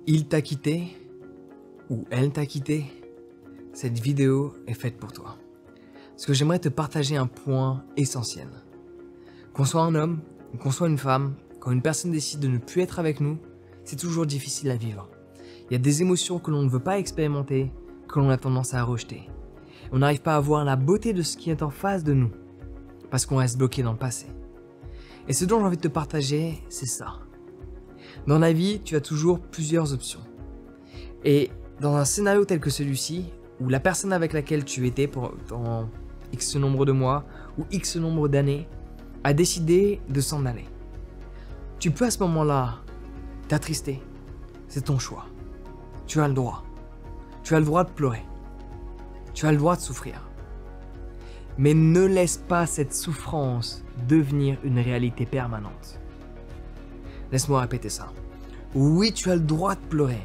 Il t'a quitté ou elle t'a quitté, cette vidéo est faite pour toi. Parce que j'aimerais te partager un point essentiel. Qu'on soit un homme ou qu'on soit une femme, quand une personne décide de ne plus être avec nous, c'est toujours difficile à vivre. Il y a des émotions que l'on ne veut pas expérimenter, que l'on a tendance à rejeter. On n'arrive pas à voir la beauté de ce qui est en face de nous, parce qu'on reste bloqué dans le passé. Et ce dont j'ai envie de te partager, c'est ça. Dans la vie, tu as toujours plusieurs options. Et dans un scénario tel que celui-ci, où la personne avec laquelle tu étais pendant X nombre de mois ou X nombre d'années a décidé de s'en aller. Tu peux à ce moment-là t'attrister. C'est ton choix. Tu as le droit. Tu as le droit de pleurer. Tu as le droit de souffrir. Mais ne laisse pas cette souffrance devenir une réalité permanente. Laisse-moi répéter ça. Oui, tu as le droit de pleurer.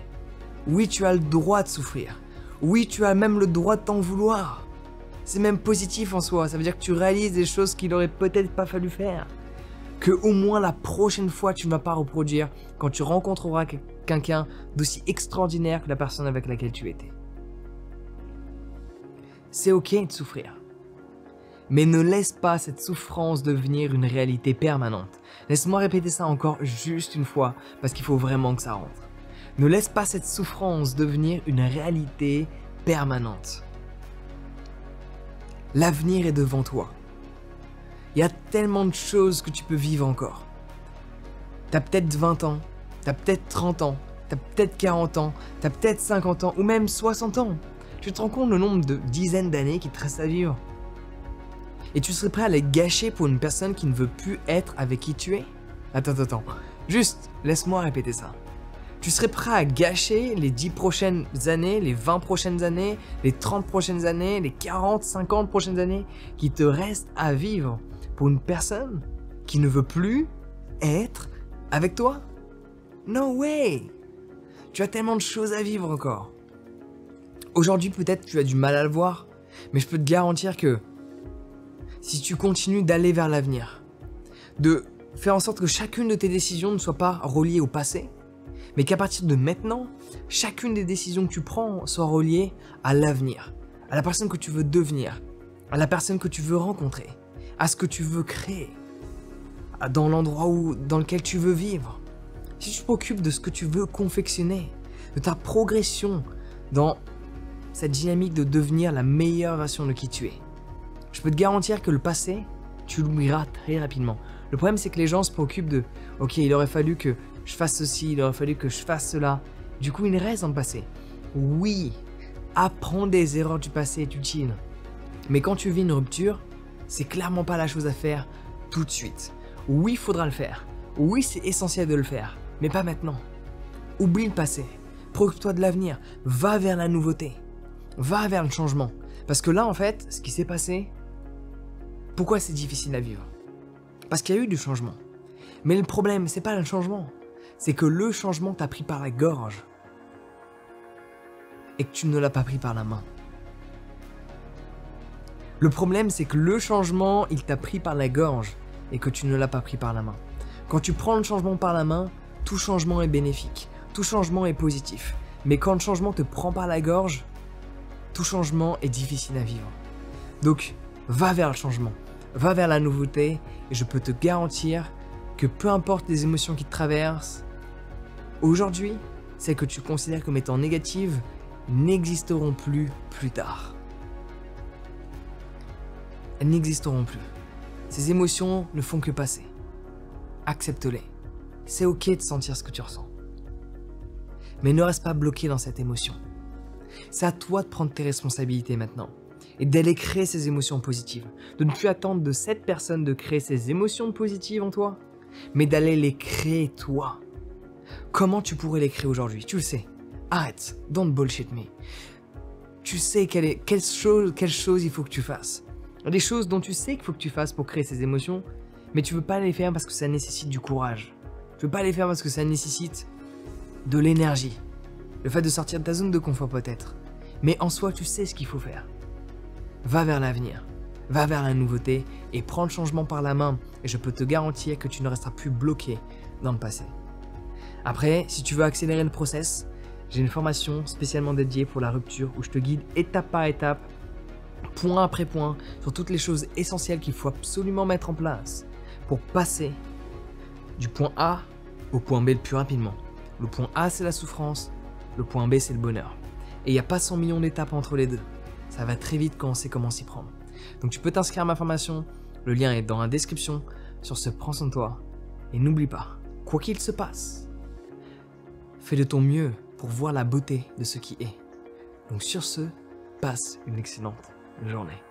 Oui, tu as le droit de souffrir. Oui, tu as même le droit de t'en vouloir. C'est même positif en soi, ça veut dire que tu réalises des choses qu'il aurait peut-être pas fallu faire. Que au moins la prochaine fois tu ne vas pas reproduire quand tu rencontreras quelqu'un d'aussi extraordinaire que la personne avec laquelle tu étais. C'est ok de souffrir. Mais ne laisse pas cette souffrance devenir une réalité permanente. Laisse-moi répéter ça encore juste une fois, parce qu'il faut vraiment que ça rentre. Ne laisse pas cette souffrance devenir une réalité permanente. L'avenir est devant toi. Il y a tellement de choses que tu peux vivre encore. T'as peut-être 20 ans, t'as peut-être 30 ans, t'as peut-être 40 ans, t'as peut-être 50 ans, ou même 60 ans. Tu te rends compte le nombre de dizaines d'années qui te restent à vivre? Et tu serais prêt à les gâcher pour une personne qui ne veut plus être avec qui tu es? Attends. Juste, laisse-moi répéter ça. Tu serais prêt à gâcher les 10 prochaines années, les 20 prochaines années, les 30 prochaines années, les 40, 50 prochaines années qui te restent à vivre pour une personne qui ne veut plus être avec toi? No way! Tu as tellement de choses à vivre encore. Aujourd'hui, peut-être tu as du mal à le voir, mais je peux te garantir que si tu continues d'aller vers l'avenir, de faire en sorte que chacune de tes décisions ne soit pas reliée au passé, mais qu'à partir de maintenant, chacune des décisions que tu prends soit reliée à l'avenir, à la personne que tu veux devenir, à la personne que tu veux rencontrer, à ce que tu veux créer, dans l'endroit dans lequel tu veux vivre. Si tu te préoccupes de ce que tu veux confectionner, de ta progression dans cette dynamique de devenir la meilleure version de qui tu es, je peux te garantir que le passé, tu l'oublieras très rapidement. Le problème, c'est que les gens se préoccupent de « Ok, il aurait fallu que je fasse ceci, il aurait fallu que je fasse cela. » Du coup, il reste dans le passé. Oui, apprends des erreurs du passé est utile. Mais quand tu vis une rupture, c'est clairement pas la chose à faire tout de suite. Oui, il faudra le faire. Oui, c'est essentiel de le faire. Mais pas maintenant. Oublie le passé. Préoccupe-toi de l'avenir. Va vers la nouveauté. Va vers le changement. Parce que là, en fait, ce qui s'est passé, pourquoi c'est difficile à vivre? Parce qu'il y a eu du changement. Mais le problème, c'est pas le changement. C'est que le changement t'a pris par la gorge. Et que tu ne l'as pas pris par la main. Le problème, c'est que le changement, il t'a pris par la gorge. Et que tu ne l'as pas pris par la main. Quand tu prends le changement par la main, tout changement est bénéfique. Tout changement est positif. Mais quand le changement te prend par la gorge, tout changement est difficile à vivre. Donc, va vers le changement. Va vers la nouveauté et je peux te garantir que peu importe les émotions qui te traversent, aujourd'hui, celles que tu considères comme étant négatives n'existeront plus plus tard. Elles n'existeront plus. Ces émotions ne font que passer. Accepte-les. C'est ok de sentir ce que tu ressens. Mais ne reste pas bloqué dans cette émotion. C'est à toi de prendre tes responsabilités maintenant. Et d'aller créer ces émotions positives. De ne plus attendre de cette personne de créer ces émotions positives en toi, mais d'aller les créer toi. Comment tu pourrais les créer aujourd'hui? Tu le sais. Arrête, don't bullshit me. Tu sais quelle chose il faut que tu fasses. Il y a des choses dont tu sais qu'il faut que tu fasses pour créer ces émotions, mais tu veux pas les faire parce que ça nécessite du courage. Tu veux pas les faire parce que ça nécessite de l'énergie. Le fait de sortir de ta zone de confort peut-être. Mais en soi, tu sais ce qu'il faut faire. Va vers l'avenir, va vers la nouveauté et prends le changement par la main et je peux te garantir que tu ne resteras plus bloqué dans le passé. Après, si tu veux accélérer le process, j'ai une formation spécialement dédiée pour la rupture où je te guide étape par étape, point après point, sur toutes les choses essentielles qu'il faut absolument mettre en place pour passer du point A au point B le plus rapidement. Le point A, c'est la souffrance, le point B, c'est le bonheur. Et il n'y a pas 100 millions d'étapes entre les deux. Ça va très vite quand on sait comment s'y prendre. Donc tu peux t'inscrire à ma formation, le lien est dans la description. Sur ce, prends soin de toi et n'oublie pas, quoi qu'il se passe, fais de ton mieux pour voir la beauté de ce qui est. Donc sur ce, passe une excellente journée.